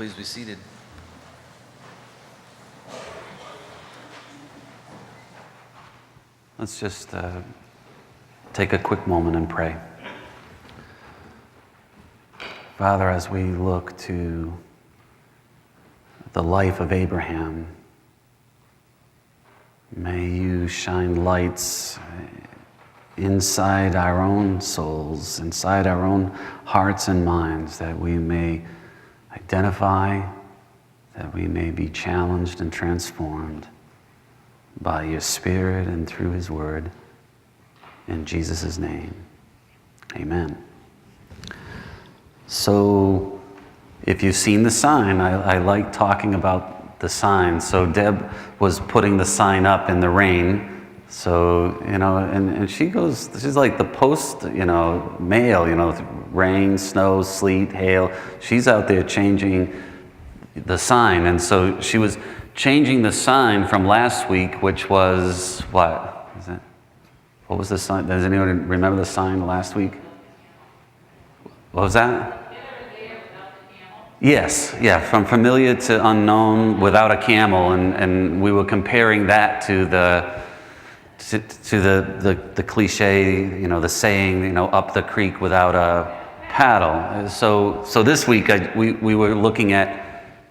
Please be seated. Let's just take a quick moment and pray. Father, as we look to the life of Abraham, may you shine lights inside our own souls, inside our own hearts and minds, that we may identify, that we may be challenged and transformed by your Spirit and through his word. In Jesus' name, amen. So, if you've seen the sign, I like talking about the sign. So Deb was putting the sign up in the rain. So, and she's like the post, male, rain, snow, sleet, hail. She's out there changing the sign. And so she was changing the sign from last week, which was, what was the sign? Does anyone remember the sign last week? What was that? Yes, yeah, from familiar to unknown without a camel. And we were comparing that to the cliche, the saying, up the creek without a paddle. So this week we were looking at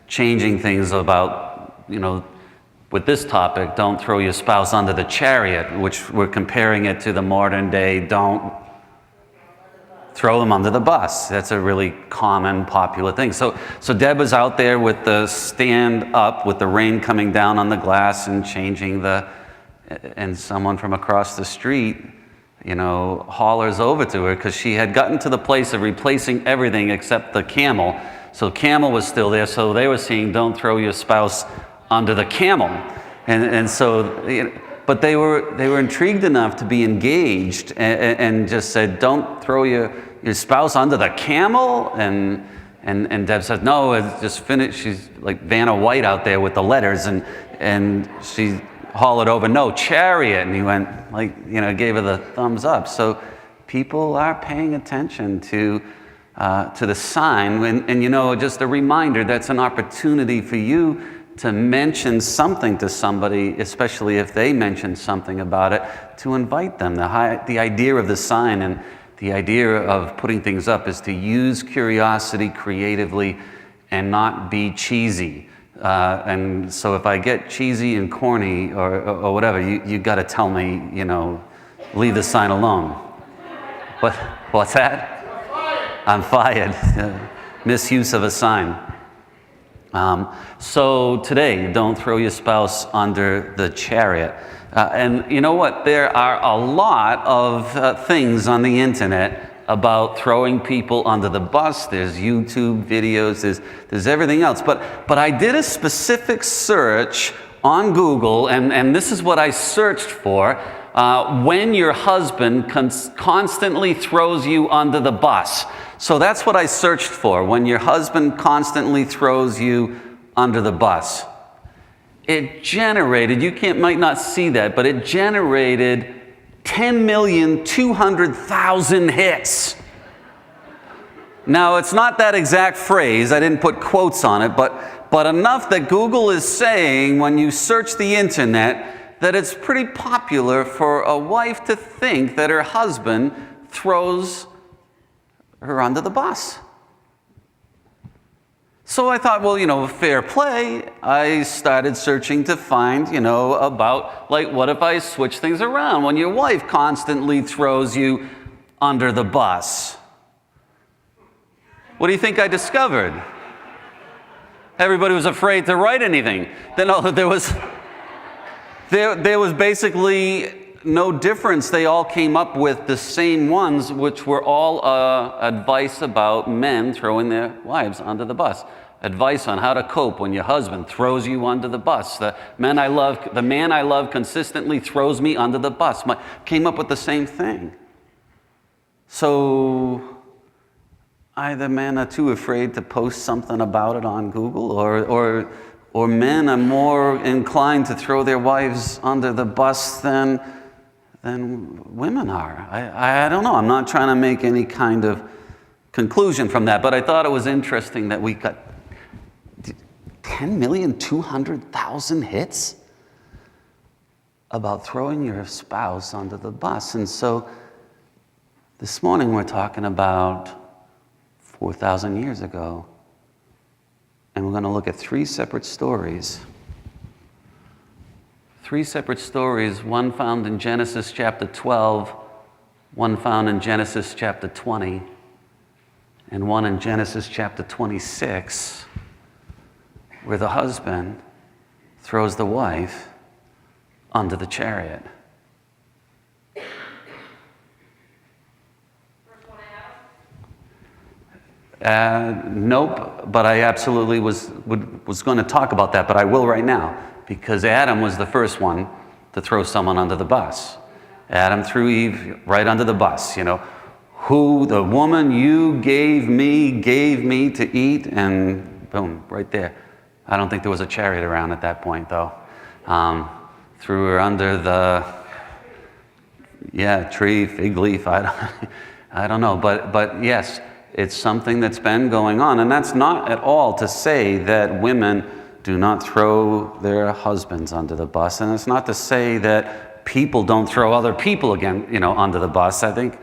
changing things about, with this topic, don't throw your spouse under the chariot, which we're comparing it to the modern day, don't throw them under the bus. That's a really common, popular thing. So Deb was out there with the stand up, with the rain coming down on the glass and changing and someone from across the street, hollers over to her because she had gotten to the place of replacing everything except the camel. So camel was still there, so they were saying, don't throw your spouse under the camel. And so, but they were intrigued enough to be engaged and just said, don't throw your spouse under the camel. And Deb said, no, it's just finished. She's like Vanna White out there with the letters, and she hollered over, no, chariot. And he went, gave her the thumbs up. So people are paying attention to the sign. And just a reminder, that's an opportunity for you to mention something to somebody, especially if they mention something about it, to invite them. The idea of the sign and the idea of putting things up is to use curiosity creatively and not be cheesy. And so if I get cheesy and corny or whatever, you got to tell me, leave the sign alone. What's that? I'm fired. Misuse of a sign. So today, don't throw your spouse under the chariot. And you know what? There are a lot of things on the internet about throwing people under the bus. There's YouTube videos, there's everything else. But I did a specific search on Google, and this is what I searched for. When your husband constantly throws you under the bus. So that's what I searched for, when your husband constantly throws you under the bus. It generated, might not see that, but it generated 10,200,000 hits. Now, it's not that exact phrase. I didn't put quotes on it, but enough that Google is saying when you search the internet that it's pretty popular for a wife to think that her husband throws her under the bus. So I thought, well, fair play. I started searching to find, about, what if I switch things around when your wife constantly throws you under the bus? What do you think I discovered? Everybody was afraid to write anything. Then there was basically no difference. They all came up with the same ones, which were all advice about men throwing their wives under the bus. Advice on how to cope when your husband throws you under the bus. The man I love consistently throws me under the bus. Came up with the same thing. So either men are too afraid to post something about it on Google, or men are more inclined to throw their wives under the bus than women are. I don't know. I'm not trying to make any kind of conclusion from that, but I thought it was interesting that 10,200,000 hits about throwing your spouse under the bus. And so this morning we're talking about 4,000 years ago. And we're going to look at three separate stories. Three separate stories, one found in Genesis chapter 12, one found in Genesis chapter 20, and one in Genesis chapter 26, where the husband throws the wife under the chariot. Nope, but I absolutely was going to talk about that, but I will right now, because Adam was the first one to throw someone under the bus. Adam threw Eve right under the bus, Who, the woman you gave me to eat, and boom, right there. I don't think there was a chariot around at that point, though. Threw her under the, tree, fig leaf, I don't know, but yes, it's something that's been going on, and that's not at all to say that women do not throw their husbands under the bus, and it's not to say that people don't throw other people under the bus. I think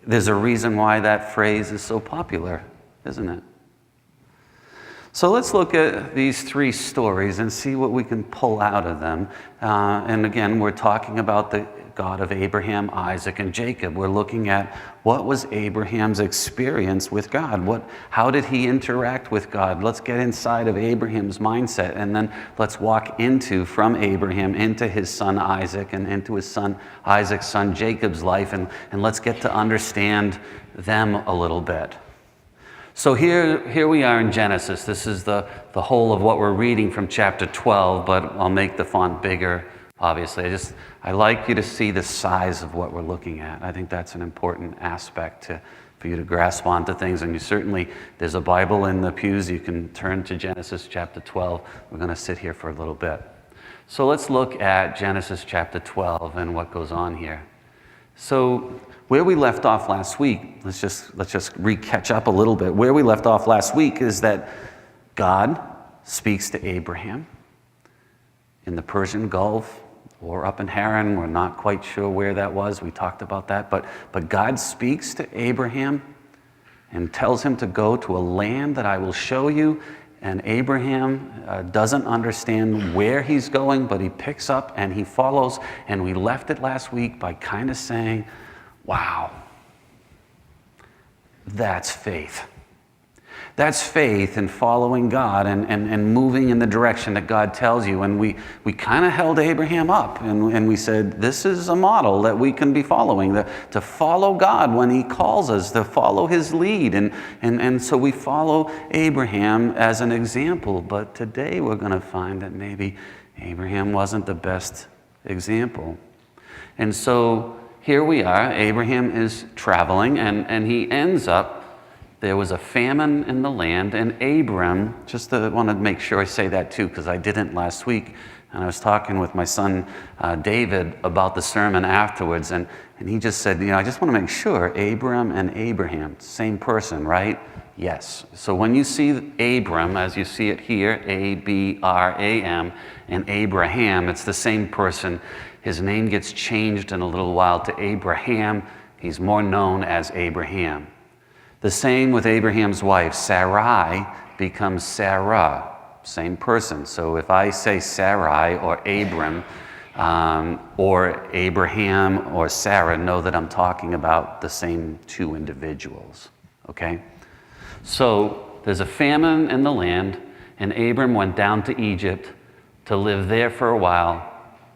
there's a reason why that phrase is so popular, isn't it? So let's look at these three stories and see what we can pull out of them. And again, we're talking about the God of Abraham, Isaac, and Jacob. We're looking at what was Abraham's experience with God? How did he interact with God? Let's get inside of Abraham's mindset, and then let's walk from Abraham into his son Isaac and into his son Isaac's son Jacob's life, and let's get to understand them a little bit. So here we are in Genesis. This is the whole of what we're reading from chapter 12, but I'll make the font bigger, obviously. I like you to see the size of what we're looking at. I think that's an important aspect for you to grasp onto things. And there's a Bible in the pews. You can turn to Genesis chapter 12. We're going to sit here for a little bit. So let's look at Genesis chapter 12 and what goes on here. So where we left off last week, let's just catch up a little bit. Where we left off last week is that God speaks to Abraham in the Persian Gulf or up in Haran. We're not quite sure where that was. We talked about that. But God speaks to Abraham and tells him to go to a land that I will show you. And Abraham doesn't understand where he's going, but he picks up and he follows. And we left it last week by kind of saying, wow, that's faith. That's faith in following God and moving in the direction that God tells you. And we kind of held Abraham up and we said, this is a model that we can be following, to follow God when he calls us, to follow his lead. And so we follow Abraham as an example. But today we're going to find that maybe Abraham wasn't the best example. And so here we are. Abraham is traveling and he ends up, there was a famine in the land, and Abram, want to make sure I say that too, because I didn't last week, and I was talking with my son David about the sermon afterwards, and he just said, I just want to make sure, Abram and Abraham, same person, right? Yes. So when you see Abram, as you see it here, Abram, and Abraham, it's the same person. His name gets changed in a little while to Abraham. He's more known as Abraham. The same with Abraham's wife. Sarai becomes Sarah, same person. So if I say Sarai or Abram or Abraham or Sarah, know that I'm talking about the same two individuals, okay? So there's a famine in the land, and Abram went down to Egypt to live there for a while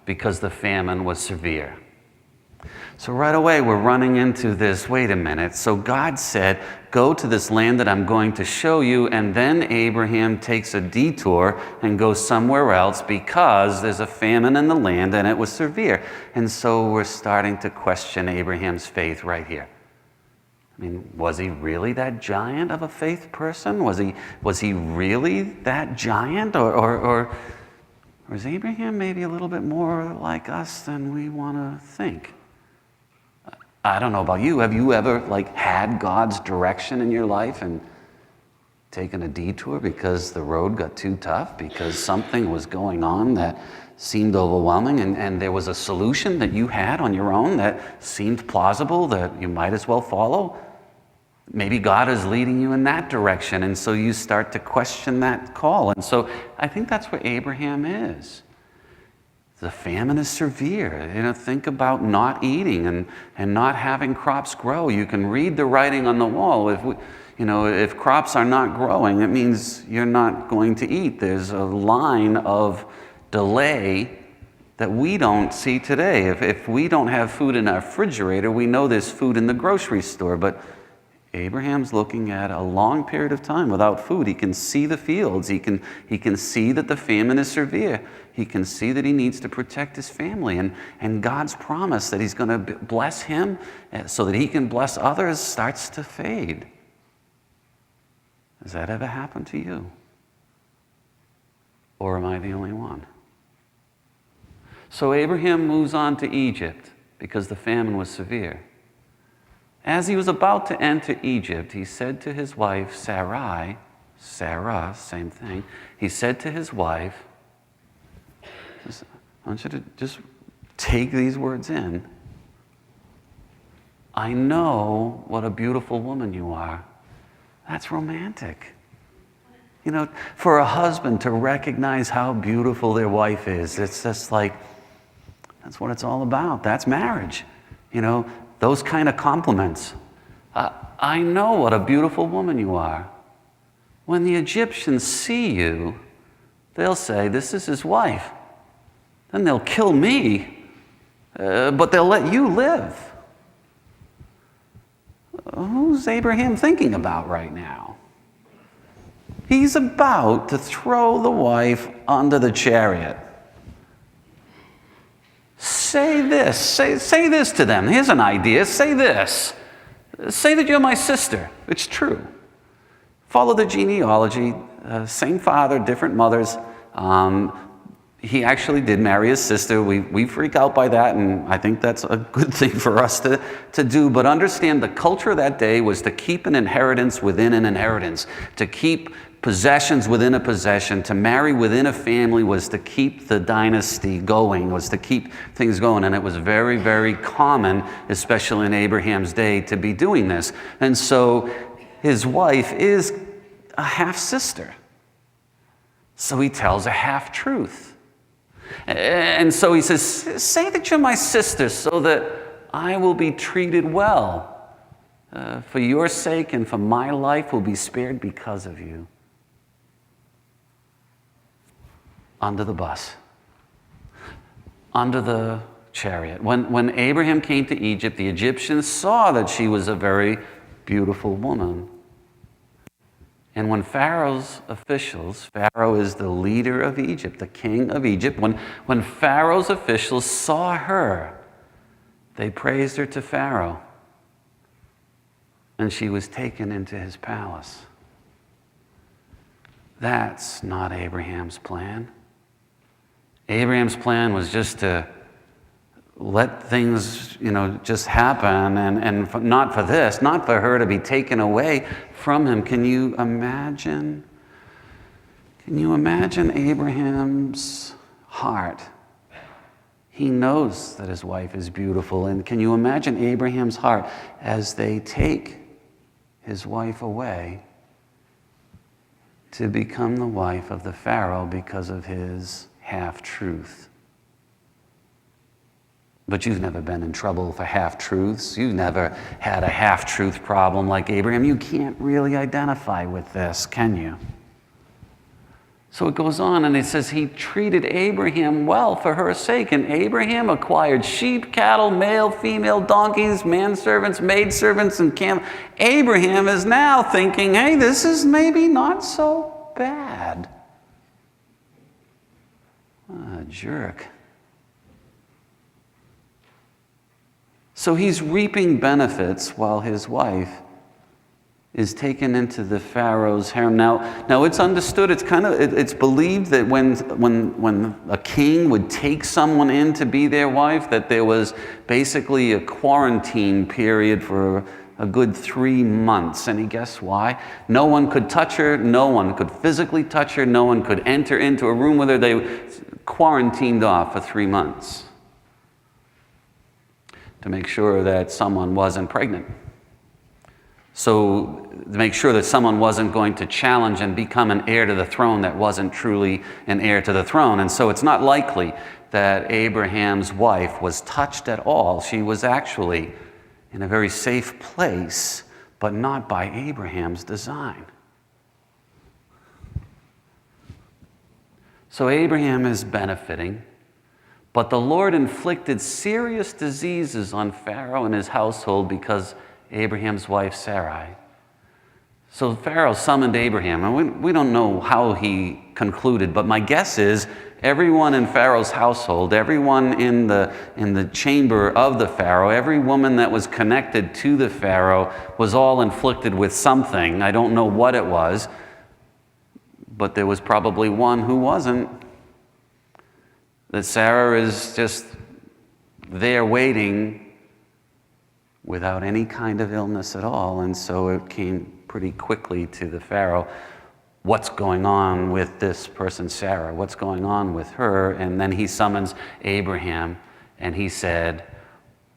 because the famine was severe. So right away, we're running into this, wait a minute. So God said, go to this land that I'm going to show you, and then Abraham takes a detour and goes somewhere else because there's a famine in the land and it was severe. And so we're starting to question Abraham's faith right here. I mean, was he really that giant of a faith person? Was he really that giant? Or is Abraham maybe a little bit more like us than we want to think? I don't know about you. Have you ever had God's direction in your life and taken a detour because the road got too tough, because something was going on that seemed overwhelming, and there was a solution that you had on your own that seemed plausible, that you might as well follow. Maybe God is leading you in that direction, and so you start to question that call. And so I think that's where Abraham is. The famine is severe. Think about not eating and not having crops grow. You can read the writing on the wall. If crops are not growing, it means you're not going to eat. There's a line of delay that we don't see today. If we don't have food in our refrigerator, we know there's food in the grocery store. But Abraham's looking at a long period of time without food. He can see the fields. He can see that the famine is severe. He can see that he needs to protect his family. And God's promise that he's going to bless him so that he can bless others starts to fade. Has that ever happened to you? Or am I the only one? So Abraham moves on to Egypt because the famine was severe. As he was about to enter Egypt, he said to his wife, Sarah, same thing. He said to his wife, I want you to just take these words in. I know what a beautiful woman you are. That's romantic. For a husband to recognize how beautiful their wife is, it's just like, that's what it's all about. That's marriage. Those kind of compliments. I know what a beautiful woman you are. When the Egyptians see you, they'll say, this is his wife. Then they'll kill me, but they'll let you live. Who's Abraham thinking about right now? He's about to throw the wife under the chariot. Say this. Say this to them. Here's an idea. Say this. Say that you're my sister. It's true. Follow the genealogy. Same father, different mothers. He actually did marry his sister. We freak out by that, and I think that's a good thing for us to do. But understand, the culture of that day was to keep an inheritance within an inheritance, to keep possessions within a possession. To marry within a family was to keep the dynasty going, was to keep things going. And it was very, very common, especially in Abraham's day, to be doing this. And so his wife is a half-sister. So he tells a half-truth. And so he says, say that you're my sister so that I will be treated well. For your sake and for my life will be spared because of you. Under the bus, under the chariot. When Abraham came to Egypt, the Egyptians saw that she was a very beautiful woman. And when Pharaoh's officials, Pharaoh is the leader of Egypt, the king of Egypt, when Pharaoh's officials saw her, they praised her to Pharaoh. And she was taken into his palace. That's not Abraham's plan. Abraham's plan was just to let things, just happen, and not for this, not for her to be taken away from him. Can you imagine Abraham's heart? He knows that his wife is beautiful, and can you imagine Abraham's heart as they take his wife away to become the wife of the Pharaoh because of his half-truth? But you've never been in trouble for half-truths. You've never had a half-truth problem like Abraham. You can't really identify with this, can you? So it goes on, and it says he treated Abraham well for her sake. And Abraham acquired sheep, cattle, male, female, donkeys, manservants, maidservants, and camels. Abraham is now thinking, hey, this is maybe not so bad. What a jerk. So he's reaping benefits while his wife is taken into the Pharaoh's harem. Now it's understood, it's believed that when a king would take someone in to be their wife, that there was basically a quarantine period for a good 3 months. And guess why? No one could touch her. No one could physically touch her. No one could enter into a room with her. They quarantined off for 3 months to make sure that someone wasn't pregnant. So to make sure that someone wasn't going to challenge and become an heir to the throne that wasn't truly an heir to the throne. And so it's not likely that Abraham's wife was touched at all. She was actually in a very safe place, but not by Abraham's design. So Abraham is benefiting, but the Lord inflicted serious diseases on Pharaoh and his household because Abraham's wife Sarai. So Pharaoh summoned Abraham, and we don't know how he concluded, but my guess is everyone in Pharaoh's household, everyone in the chamber of the Pharaoh, every woman that was connected to the Pharaoh was all inflicted with something. I don't know what it was, but there was probably one who wasn't. That Sarah is just there waiting without any kind of illness at all. And so it came pretty quickly to the Pharaoh, what's going on with this person, Sarah? What's going on with her? And then he summons Abraham, and he said,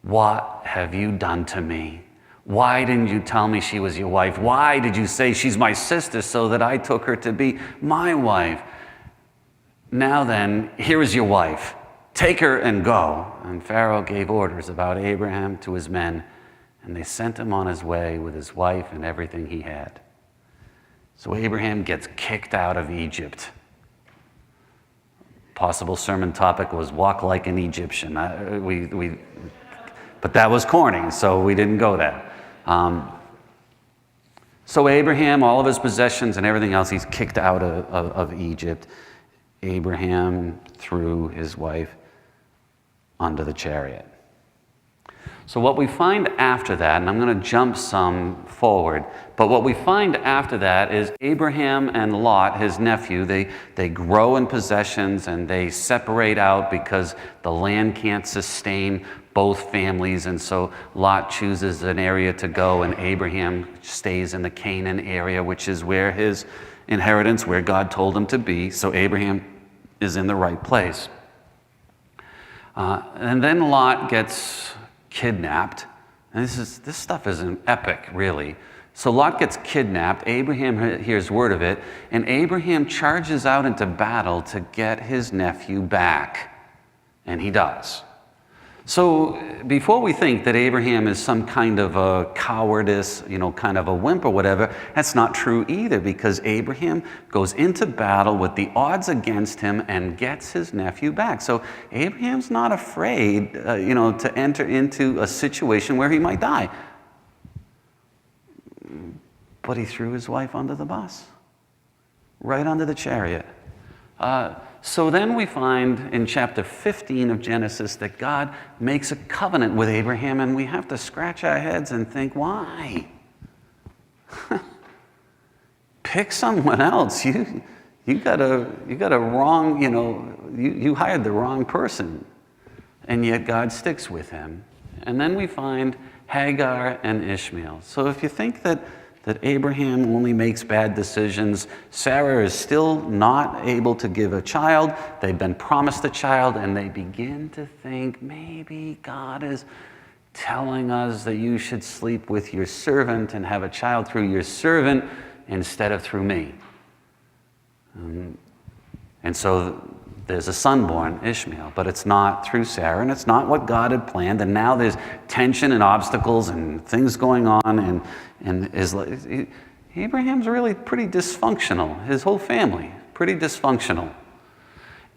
what have you done to me? Why didn't you tell me she was your wife? Why did you say she's my sister so that I took her to be my wife? Now then, here is your wife. Take her and go. And Pharaoh gave orders about Abraham to his men, and they sent him on his way with his wife and everything he had. So Abraham gets kicked out of Egypt. Possible sermon topic was walk like an Egyptian. But that was corny, so we didn't go there. So Abraham, all of his possessions and everything else, he's kicked out of Egypt. Abraham threw his wife under the chariot. So what we find after that, and I'm going to jump some forward, but what we find after that is Abraham and Lot, his nephew, they grow in possessions and they separate out because the land can't sustain both families. And so Lot chooses an area to go, and Abraham stays in the Canaan area, which is where his inheritance, where God told him to be. So Abraham is in the right place. And then Lot gets kidnapped. And this stuff is an epic, really. So Lot gets kidnapped. Abraham hears word of it, and Abraham charges out into battle to get his nephew back. And he does. So before we think that Abraham is some kind of a cowardice, kind of a wimp or whatever, that's not true either, because Abraham goes into battle with the odds against him and gets his nephew back. So Abraham's not afraid, to enter into a situation where he might die. But he threw his wife under the bus, right under the chariot. So then we find in chapter 15 of Genesis that God makes a covenant with Abraham, and we have to scratch our heads and think, why? Pick someone else. You got a wrong, you hired the wrong person, and yet God sticks with him. And then we find Hagar and Ishmael. So if you think that Abraham only makes bad decisions, Sarah is still not able to give a child. They've been promised a child, and they begin to think, maybe God is telling us that you should sleep with your servant and have a child through your servant instead of through me. And so there's a son born, Ishmael, but it's not through Sarah, and it's not what God had planned. And now there's tension and obstacles and things going on, and Abraham's really pretty dysfunctional. His whole family, pretty dysfunctional.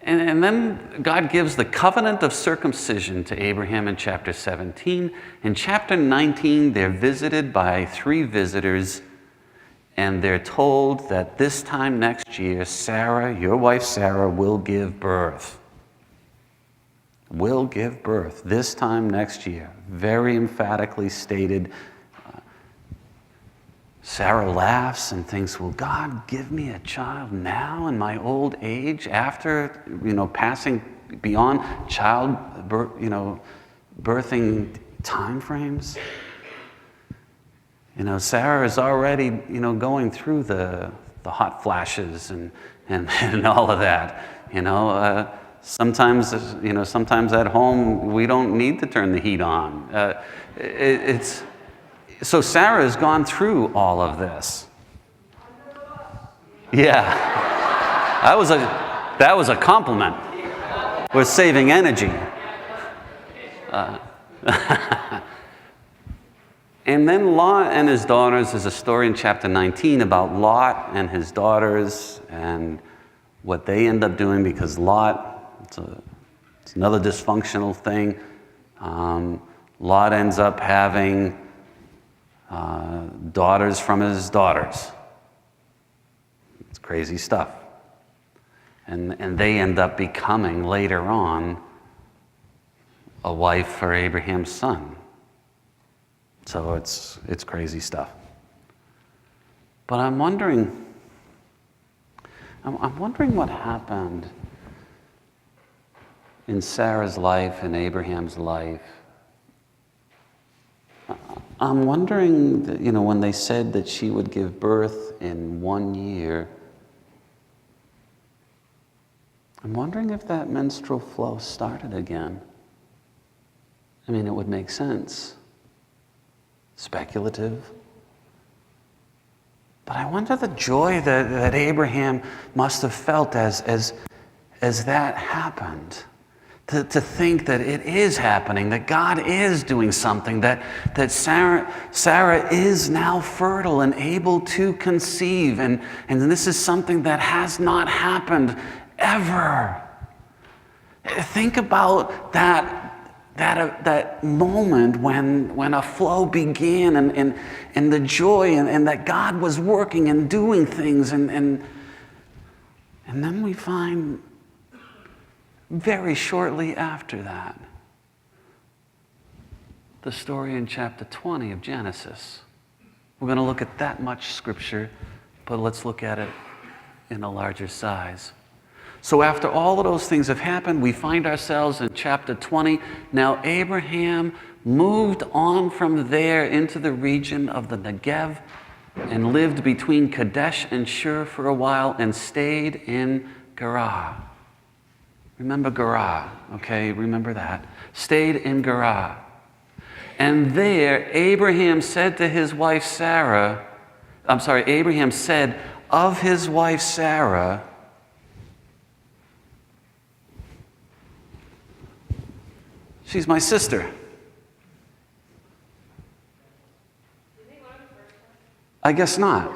And then God gives the covenant of circumcision to Abraham in chapter 17. In chapter 19, they're visited by 3 visitors, and they're told that this time next year, Sarah, your wife Sarah, will give birth. Will give birth this time next year. Very emphatically stated. Sarah laughs and thinks, will God give me a child now in my old age, after, passing beyond birthing time frames? Sarah is already, going through the hot flashes and all of that. Sometimes, sometimes at home we don't need to turn the heat on. So Sarah has gone through all of this. Yeah, that was a compliment. We're saving energy. And then Lot and his daughters, there's a story in chapter 19 about Lot and his daughters and what they end up doing, because Lot, it's another dysfunctional thing. Lot ends up having daughters from his daughters. It's crazy stuff. And they end up becoming, later on, a wife for Abraham's son. So it's crazy stuff. But I'm wondering what happened in Sarah's life and Abraham's life. I'm wondering that, when they said that she would give birth in 1 year, I'm wondering if that menstrual flow started again. I mean, it would make sense. Speculative. But I wonder the joy that Abraham must have felt as that happened. To think that it is happening, that God is doing something, that Sarah is now fertile and able to conceive. And this is something that has not happened ever. Think about that moment when a flow began and the joy and that God was working and doing things, and then we find very shortly after that the story in chapter 20 of Genesis. We're going to look at that much scripture, but let's look at it in a larger size. So after all of those things have happened, we find ourselves in chapter 20. Now Abraham moved on from there into the region of the Negev and lived between Kadesh and Shur for a while and stayed in Gerar. Remember Gerar, okay? Remember that. Stayed in Gerar. And there Abraham said to his wife Sarah, Abraham said of his wife Sarah, she's my sister. I guess not.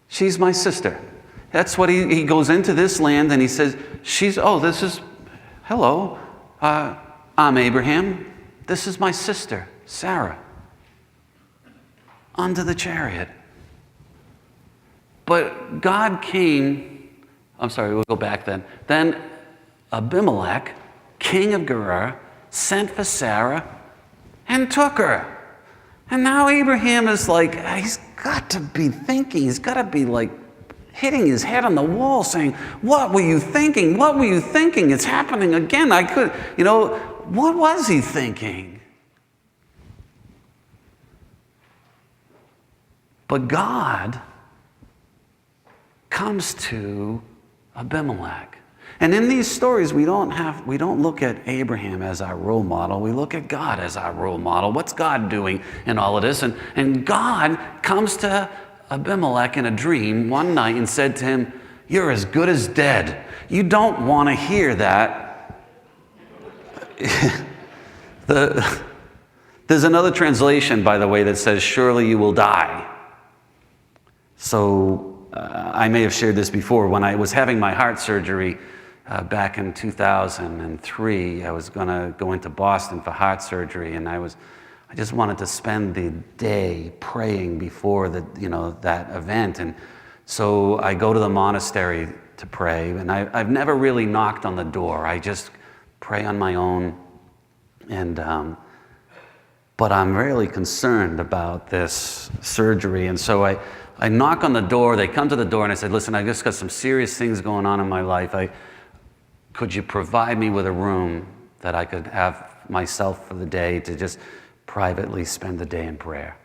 She's my sister. That's what he goes into this land and he says, hello, I'm Abraham. This is my sister, Sarah. Onto the chariot. But God came, we'll go back then. Then Abimelech, king of Gerar, sent for Sarah and took her. And now Abraham is like, he's got to be thinking, he's got to be like hitting his head on the wall saying, what were you thinking? What were you thinking? It's happening again. What was he thinking? But God comes to Abimelech. And in these stories, we don't look at Abraham as our role model. We look at God as our role model. What's God doing in all of this? And God comes to Abimelech in a dream one night and said to him, you're as good as dead. You don't want to hear that. There's another translation, by the way, that says, surely you will die. So I may have shared this before. When I was having my heart surgery back in 2003, I was going to go into Boston for heart surgery, and I just wanted to spend the day praying before that event. And so I go to the monastery to pray, and I've never really knocked on the door. I just pray on my own. But I'm really concerned about this surgery. And so I knock on the door. They come to the door, and I said, listen, I just got some serious things going on in my life. Could you provide me with a room that I could have myself for the day to just privately spend the day in prayer?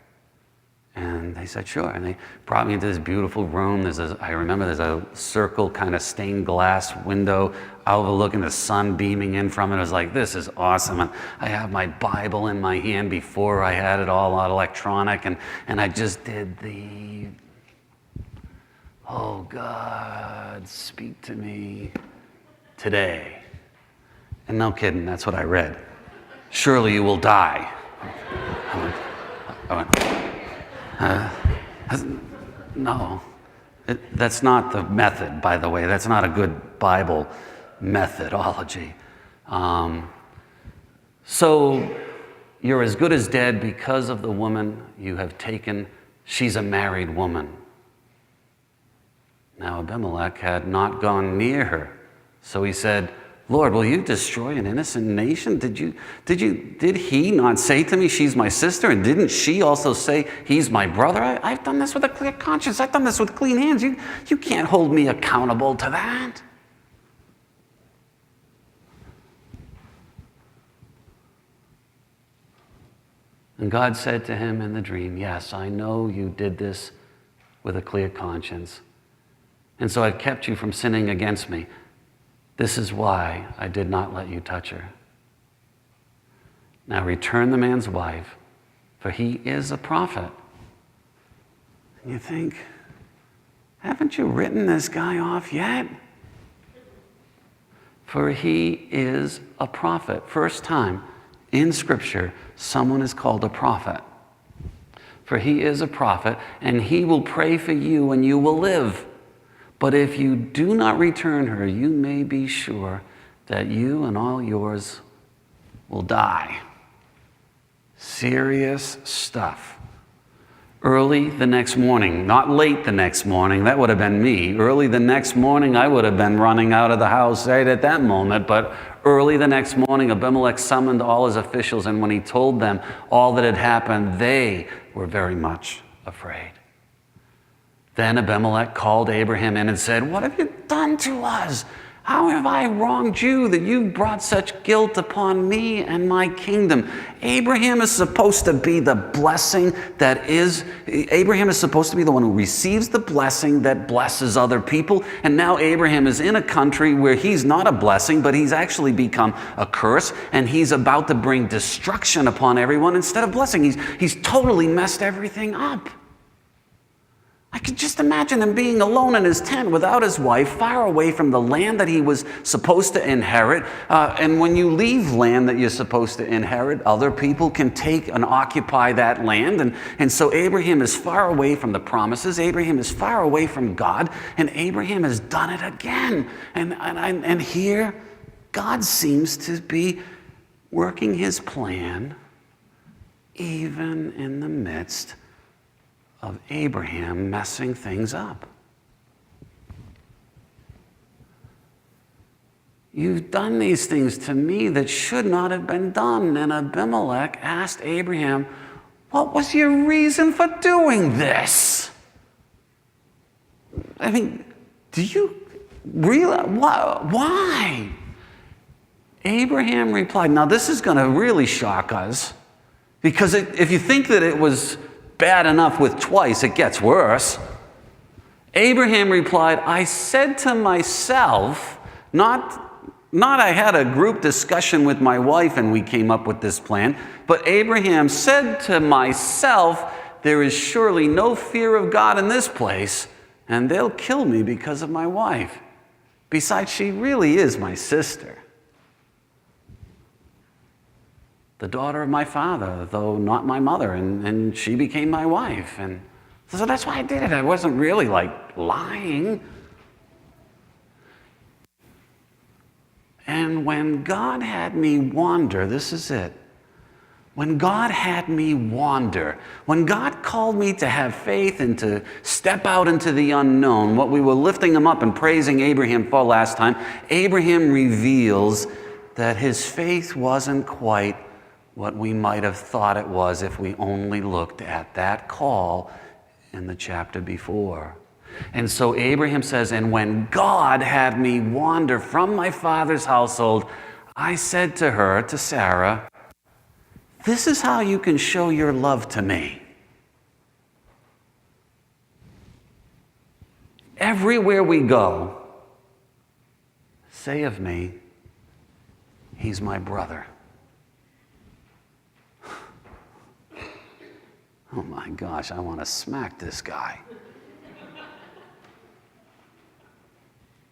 And they said, sure. And they brought me into this beautiful room. I remember there's a circle kind of stained glass window overlooking the sun beaming in from it. I was like, this is awesome. And I have my Bible in my hand before I had it all electronic. And I just did the, oh God, speak to me today. And no kidding, that's what I read. Surely you will die. I went, no, that's not the method, by the way. That's not a good Bible methodology. So you're as good as dead because of the woman you have taken. She's a married woman. Now Abimelech had not gone near her. So he said, Lord, will you destroy an innocent nation? Did he not say to me, she's my sister? And didn't she also say, he's my brother? I've done this with a clear conscience. I've done this with clean hands. You can't hold me accountable to that. And God said to him in the dream, yes, I know you did this with a clear conscience. And so I've kept you from sinning against me. This is why I did not let you touch her. Now return the man's wife, for he is a prophet. And you think, haven't you written this guy off yet? For he is a prophet. First time in Scripture, someone is called a prophet. For he is a prophet, and he will pray for you, and you will live. But if you do not return her, you may be sure that you and all yours will die. Serious stuff. Early the next morning, not late the next morning, that would have been me. Early the next morning, I would have been running out of the house right at that moment. But early the next morning, Abimelech summoned all his officials, and when he told them all that had happened, they were very much afraid. Then Abimelech called Abraham in and said, what have you done to us? How have I wronged you that you've brought such guilt upon me and my kingdom? Abraham is supposed to be the blessing Abraham is supposed to be the one who receives the blessing that blesses other people. And now Abraham is in a country where he's not a blessing, but he's actually become a curse. And he's about to bring destruction upon everyone instead of blessing. He's totally messed everything up. I could just imagine him being alone in his tent without his wife, far away from the land that he was supposed to inherit. And when you leave land that you're supposed to inherit, other people can take and occupy that land. And so Abraham is far away from the promises. Abraham is far away from God. And Abraham has done it again. And here, God seems to be working his plan even in the midst of Abraham messing things up. You've done these things to me that should not have been done. And Abimelech asked Abraham, what was your reason for doing this? I mean, do you realize why? Abraham replied, now this is going to really shock us, because if you think that it was bad enough with twice, it gets worse. Abraham replied, I said to myself, not I had a group discussion with my wife and we came up with this plan, but Abraham said to myself, there is surely no fear of God in this place, and they'll kill me because of my wife. Besides, she really is my sister, the daughter of my father, though not my mother, and she became my wife. And so that's why I did it. I wasn't really lying. And when God had me wander, this is it. When God had me wander, when God called me to have faith and to step out into the unknown, what we were lifting him up and praising Abraham for last time, Abraham reveals that his faith wasn't quite what we might have thought it was if we only looked at that call in the chapter before. And so Abraham says, and when God had me wander from my father's household, I said to her, to Sarah, this is how you can show your love to me. everywhere we go, say of me, he's my brother. Oh my gosh, I want to smack this guy.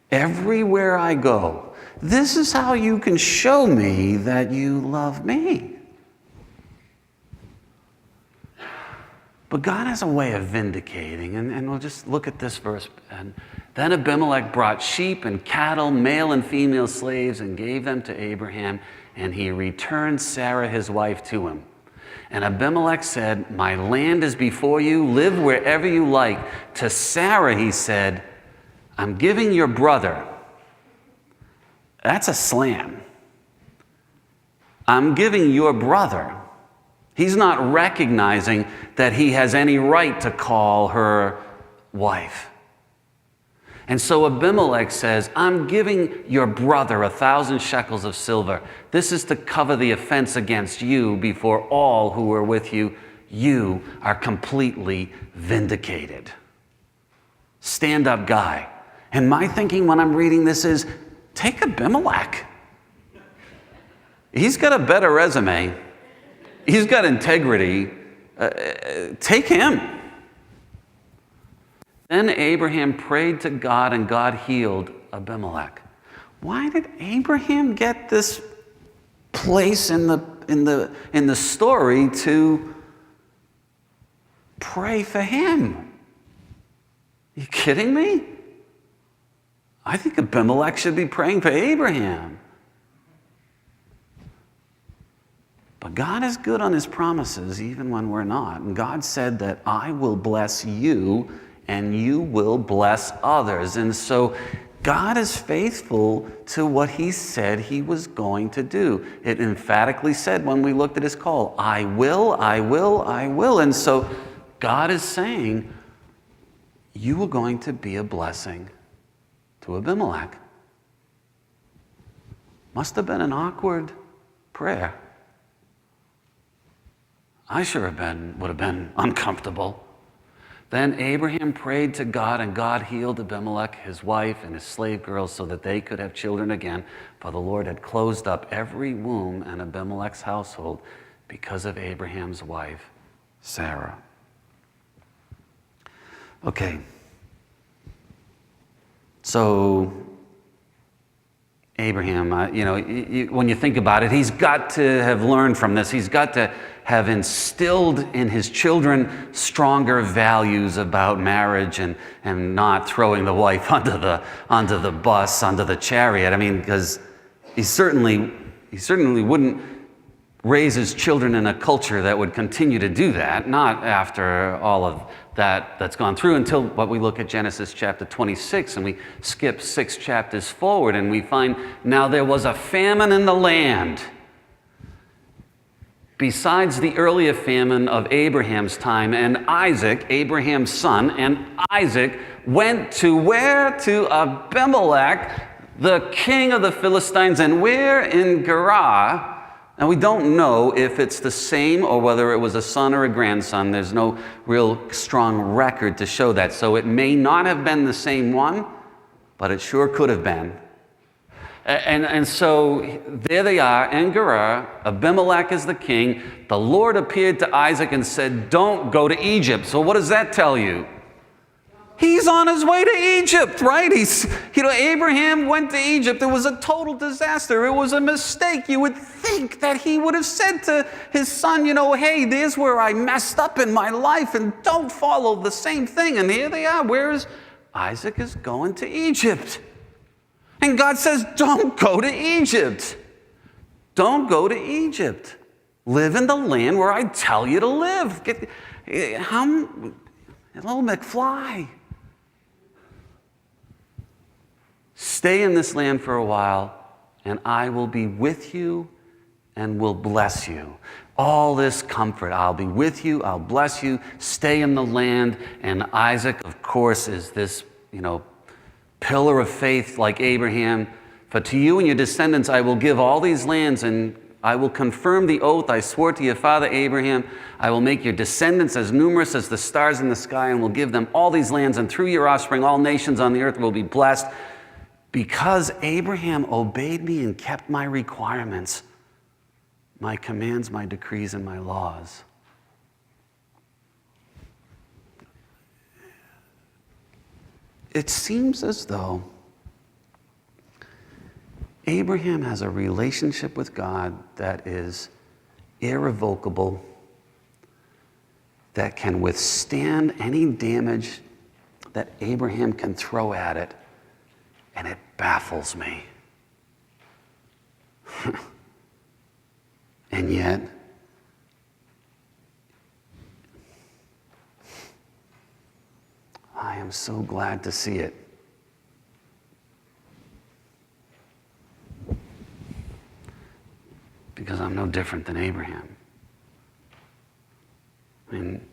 Everywhere I go, this is how you can show me that you love me. But God has a way of vindicating, and we'll just look at this verse. And then Abimelech brought sheep and cattle, male and female slaves, and gave them to Abraham, and he returned Sarah his wife to him. And Abimelech said, my land is before you, live wherever you like. To Sarah he said, I'm giving your brother. That's a slam. I'm giving your brother. He's not recognizing that he has any right to call her wife. And so Abimelech says, I'm giving your brother 1,000 shekels of silver. This is to cover the offense against you before all who are with you. You are completely vindicated. Stand up, guy. And my thinking when I'm reading this is, take Abimelech. He's got a better resume. He's got integrity. Take him. Then Abraham prayed to God, and God healed Abimelech. Why did Abraham get this place in the story to pray for him? Are you kidding me? I think Abimelech should be praying for Abraham. But God is good on his promises even when we're not. And God said that I will bless you and you will bless others. And so God is faithful to what he said he was going to do. It emphatically said when we looked at his call, I will, I will, I will. And so God is saying, you are going to be a blessing to Abimelech. Must have been an awkward prayer. I sure would have been uncomfortable. Then Abraham prayed to God, and God healed Abimelech, his wife, and his slave girls so that they could have children again. For the Lord had closed up every womb in Abimelech's household because of Abraham's wife, Sarah. Okay. So Abraham, when you think about it, he's got to have learned from this. He's got to have instilled in his children stronger values about marriage and not throwing the wife onto the bus, onto the chariot. I mean, because he certainly wouldn't raise his children in a culture that would continue to do that, not after all of that's gone through until what we look at Genesis chapter 26, and we skip 6 chapters forward, and we find now there was a famine in the land. Besides the earlier famine of Abraham's time, and Isaac, Abraham's son, and Isaac went to where? To Abimelech, the king of the Philistines, and where? In Gerar. And we don't know if it's the same or whether it was a son or a grandson. There's no real strong record to show that. So it may not have been the same one, but it sure could have been. And so there they are in Gerar. Abimelech is the king. The Lord appeared to Isaac and said, don't go to Egypt. So what does that tell you? He's on his way to Egypt, right? Abraham went to Egypt. It was a total disaster. It was a mistake. You would think that he would have said to his son, hey, there's where I messed up in my life, and don't follow the same thing. And here they are. Isaac is going to Egypt. And God says, don't go to Egypt. Don't go to Egypt. Live in the land where I tell you to live. Little McFly. Stay in this land for a while, and I will be with you and will bless you. All this comfort. I'll be with you. I'll bless you. Stay in the land. And Isaac, of course, is this, pillar of faith like Abraham. For to you and your descendants I will give all these lands, and I will confirm the oath I swore to your father Abraham. I will make your descendants as numerous as the stars in the sky and will give them all these lands, and through your offspring all nations on the earth will be blessed. Because Abraham obeyed me and kept my requirements, my commands, my decrees, and my laws. It seems as though Abraham has a relationship with God that is irrevocable, that can withstand any damage that Abraham can throw at it, and it baffles me. And yet, I am so glad to see it. Because I'm no different than Abraham. I mean,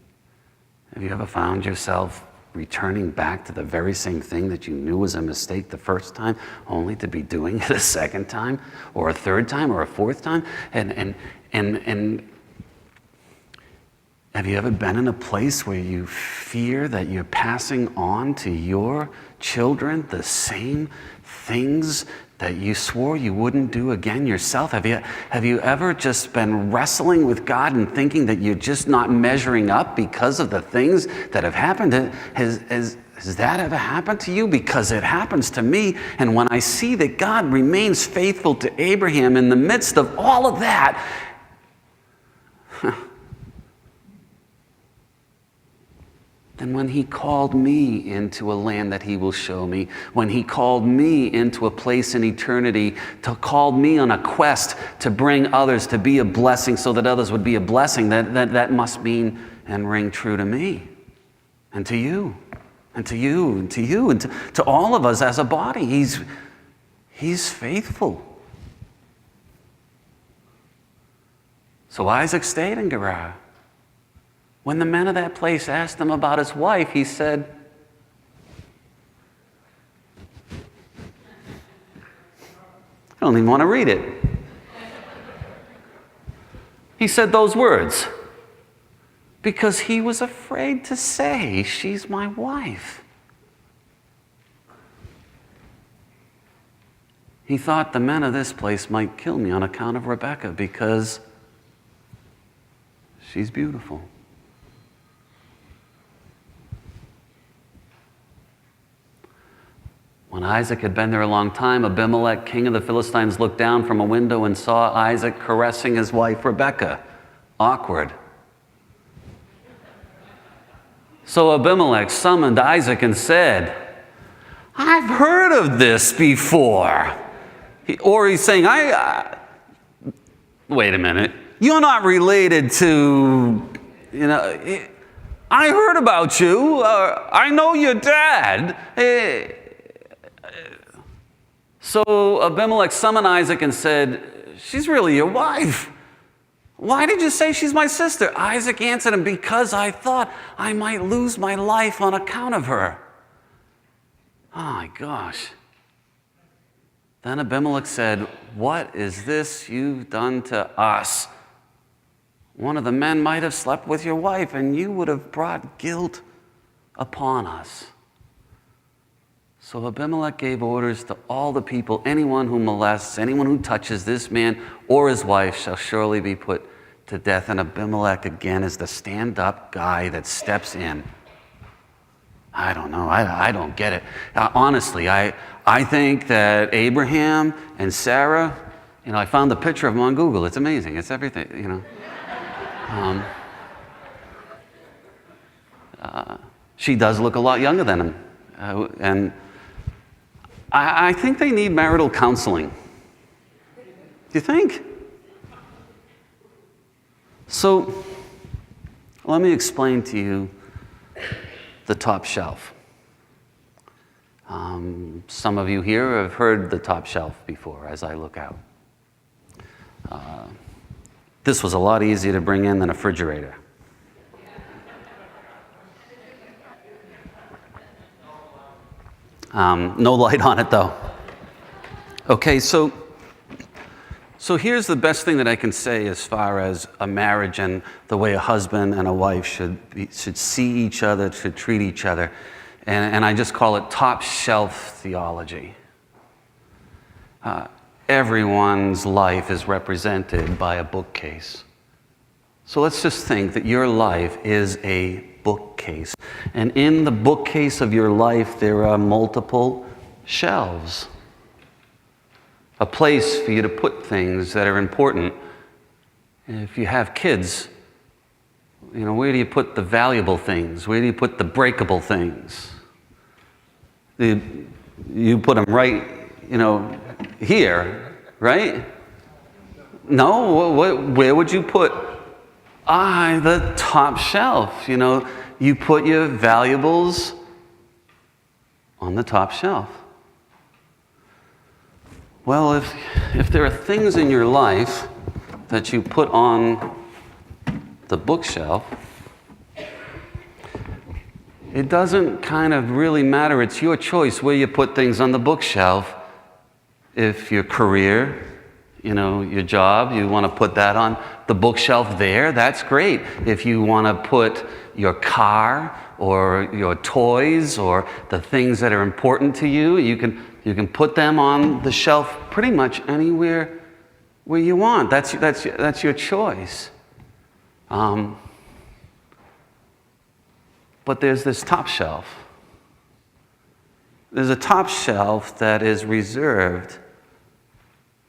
have you ever found yourself returning back to the very same thing that you knew was a mistake the first time, only to be doing it a second time, or a third time, or a fourth time? And have you ever been in a place where you fear that you're passing on to your children the same things that you swore you wouldn't do again yourself? Have you ever just been wrestling with God and thinking that you're just not measuring up because of the things that have happened? Has that ever happened to you? Because it happens to me. And when I see that God remains faithful to Abraham in the midst of all of that, then when he called me into a land that he will show me, when he called me into a place in eternity, called me on a quest to bring others to be a blessing so that others would be a blessing, that must mean and ring true to me and to you and to you and to you and to all of us as a body. He's faithful. So Isaac stayed in Gerar. When the men of that place asked him about his wife, he said, I don't even want to read it. He said those words because he was afraid to say, she's my wife. He thought the men of this place might kill me on account of Rebekah because she's beautiful. When Isaac had been there a long time, Abimelech, king of the Philistines, looked down from a window and saw Isaac caressing his wife Rebekah. Awkward. So Abimelech summoned Isaac and said, I've heard of this before. He's saying, wait a minute, you're not related to, I heard about you. I know your dad. So Abimelech summoned Isaac and said, she's really your wife. Why did you say she's my sister? Isaac answered him, because I thought I might lose my life on account of her. Oh my gosh. Then Abimelech said, what is this you've done to us? One of the men might have slept with your wife, and you would have brought guilt upon us. So Abimelech gave orders to all the people, anyone who molests, anyone who touches this man or his wife shall surely be put to death. And Abimelech, again, is the stand-up guy that steps in. I don't know. I don't get it. Honestly, I think that Abraham and Sarah, I found the picture of them on Google. It's amazing. It's everything, she does look a lot younger than him. And I think they need marital counseling. Do you think? So, let me explain to you the top shelf. Some of you here have heard the top shelf before as I look out. This was a lot easier to bring in than a refrigerator. No light on it, though. Okay, so So here's the best thing that I can say as far as a marriage and the way a husband and a wife should see each other, should treat each other. And I just call it top shelf theology. Everyone's life is represented by a bookcase. So let's just think that your life is a bookcase. And in the bookcase of your life, there are multiple shelves. A place for you to put things that are important. And if you have kids, where do you put the valuable things? Where do you put the breakable things? You put them right, here, right? No, where would you put? The top shelf. You put your valuables on the top shelf. Well, if there are things in your life that you put on the bookshelf, it doesn't kind of really matter. It's your choice where you put things on the bookshelf. If your career, your job, you want to put that on the bookshelf there, that's great. If you want to put your car or your toys or the things that are important to you, you can put them on the shelf pretty much anywhere where you want. That's your choice. But there's this top shelf. There's a top shelf that is reserved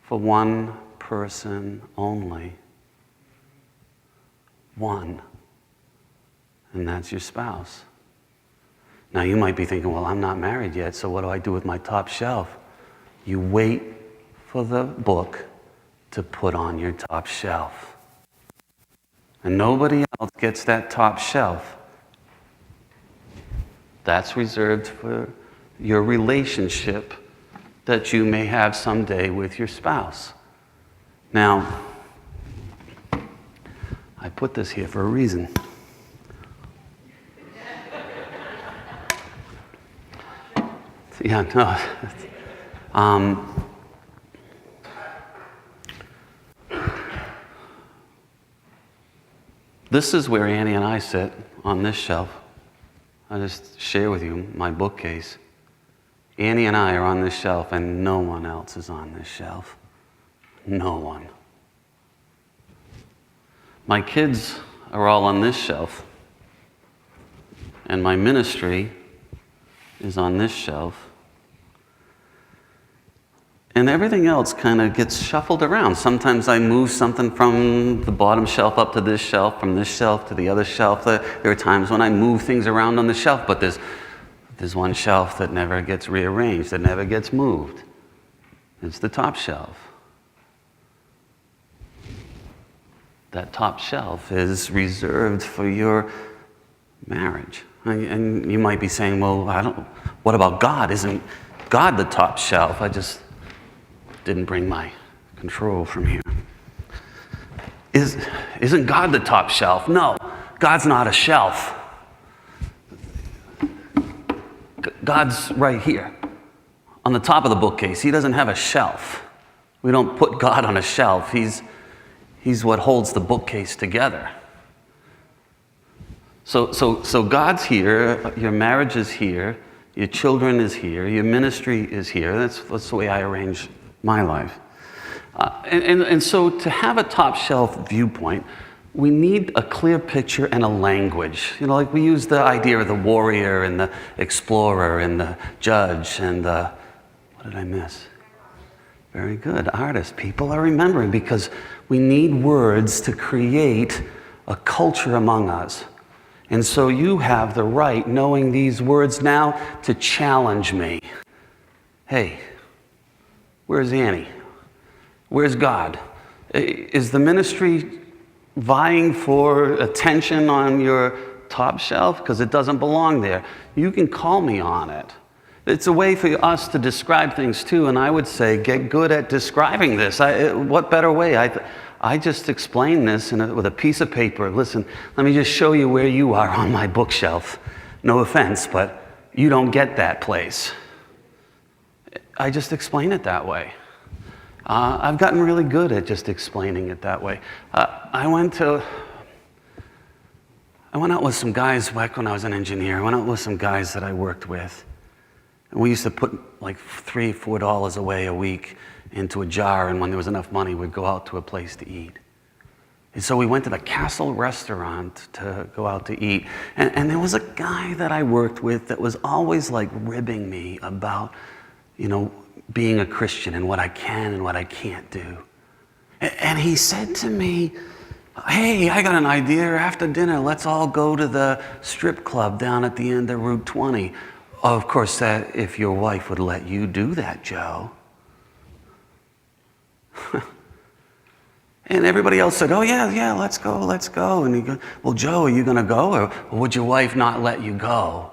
for one person only. One. And that's your spouse. Now you might be thinking, well, I'm not married yet, so what do I do with my top shelf? You wait for the book to put on your top shelf. And nobody else gets that top shelf. That's reserved for your relationship that you may have someday with your spouse. Now, I put this here for a reason. Yeah, no. This is where Annie and I sit on this shelf. I'll just share with you my bookcase. Annie and I are on this shelf, and no one else is on this shelf. No one. My kids are all on this shelf, and my ministry is on this shelf. And everything else kind of gets shuffled around. Sometimes I move something from the bottom shelf up to this shelf, from this shelf to the other shelf. There are times when I move things around on the shelf, but there's one shelf that never gets rearranged, that never gets moved. It's the top shelf. That top shelf is reserved for your marriage. And you might be saying, well, what about God? Isn't God the top shelf? I just didn't bring my control from here. Isn't God the top shelf? No, God's not a shelf. God's right here on the top of the bookcase. He doesn't have a shelf. We don't put God on a shelf. He's what holds the bookcase together. So God's here, your marriage is here, your children is here, your ministry is here. That's the way I arrange my life. And so to have a top shelf viewpoint, we need a clear picture and a language. Like we use the idea of the warrior and the explorer and the judge and the, what did I miss? Very good, artist. People are remembering because we need words to create a culture among us. And so you have the right, knowing these words now, to challenge me. Hey, where's Annie? Where's God? Is the ministry vying for attention on your top shelf? Because it doesn't belong there. You can call me on it. It's a way for us to describe things too, and I would say get good at describing this. What better way? I just explain this with a piece of paper. Listen, let me just show you where you are on my bookshelf. No offense, but you don't get that place. I just explain it that way. I've gotten really good at just explaining it that way. I went out with some guys back when I was an engineer. I went out with some guys that I worked with. And we used to put like $3, $4 away a week into a jar, and when there was enough money, we'd go out to a place to eat. And so we went to the Castle restaurant to go out to eat. And there was a guy that I worked with that was always like ribbing me about, being a Christian and what I can and what I can't do. And he said to me, "Hey, I got an idea. After dinner, let's all go to the strip club down at the end of Route 20. Of course, that if your wife would let you do that, Joe." And everybody else said, "Oh, yeah, let's go. And he goes, "Well, Joe, are you going to go, or would your wife not let you go?"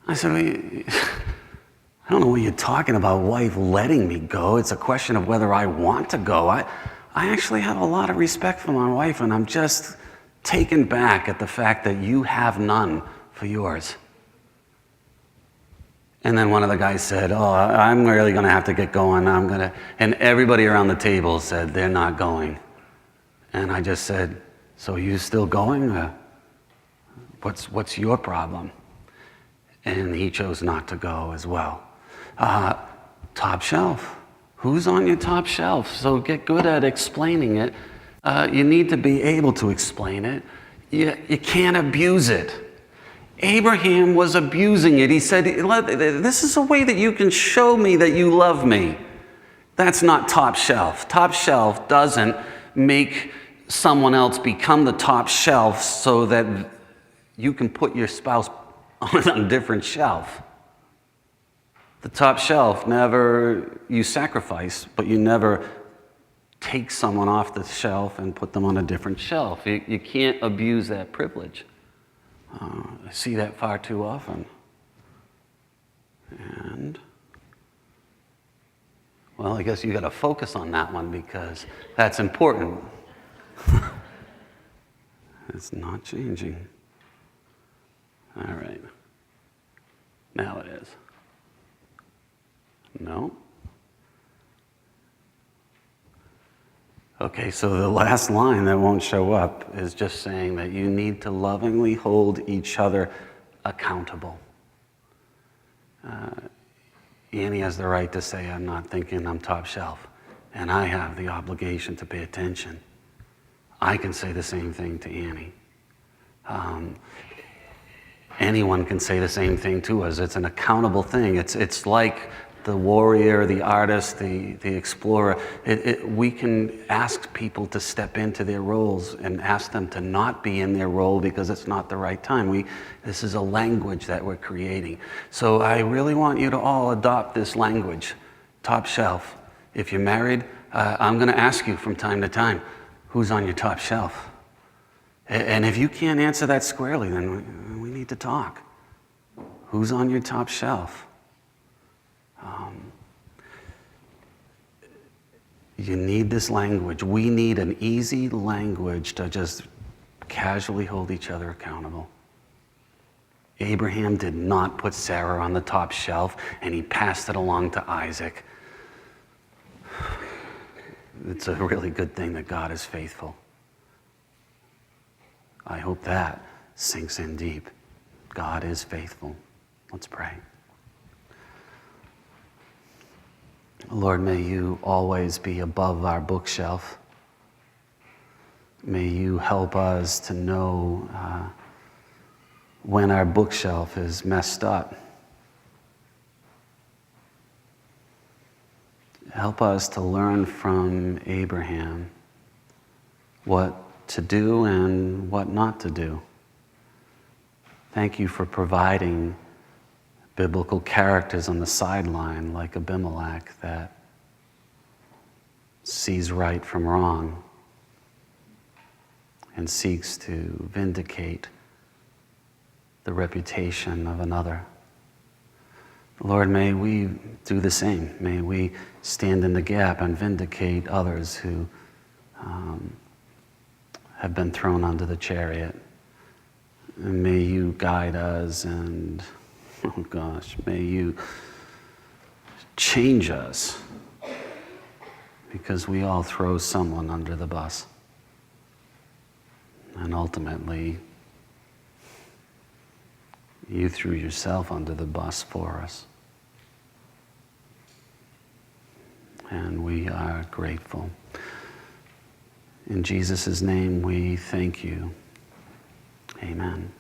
I said, "I don't know what you're talking about, wife letting me go. It's a question of whether I want to go. I actually have a lot of respect for my wife, and I'm just taken back at the fact that you have none for yours." And then one of the guys said, "Oh, I'm really going to have to get going. And everybody around the table said they're not going. And I just said, "So you still going? What's your problem?" And he chose not to go as well. Top shelf. Who's on your top shelf? So get good at explaining it. You need to be able to explain it. You can't abuse it. Abraham was abusing it. He said, "This is a way that you can show me that you love me." That's not top shelf. Top shelf doesn't make someone else become the top shelf so that you can put your spouse on a different shelf. The top shelf, you sacrifice, but you never take someone off the shelf and put them on a different shelf. You can't abuse that privilege. I see that far too often. And, well, I guess you got to focus on that one because that's important. It's not changing. All right. Now it is. No. Okay, so the last line that won't show up is just saying that you need to lovingly hold each other accountable. Annie has the right to say, "I'm not thinking I'm top shelf," and I have the obligation to pay attention. I can say the same thing to Annie. Anyone can say the same thing to us. It's an accountable thing. It's like the warrior, the artist, the explorer. We can ask people to step into their roles and ask them to not be in their role because it's not the right time. This is a language that we're creating. So I really want you to all adopt this language, top shelf. If you're married, I'm going to ask you from time to time, who's on your top shelf? And if you can't answer that squarely, then we need to talk. Who's on your top shelf? You need this language. We need an easy language to just casually hold each other accountable. Abraham did not put Sarah on the top shelf, and he passed it along to Isaac. It's a really good thing that God is faithful. I hope that sinks in deep. God is faithful. Let's pray. Lord, may you always be above our bookshelf. May you help us to know when our bookshelf is messed up. Help us to learn from Abraham what to do and what not to do. Thank you for providing biblical characters on the sideline like Abimelech that sees right from wrong and seeks to vindicate the reputation of another. Lord, may we do the same. May we stand in the gap and vindicate others who have been thrown under the chariot. And may you guide us and, oh gosh, may you change us because we all throw someone under the bus. And ultimately, you threw yourself under the bus for us. And we are grateful. In Jesus' name we thank you. Amen.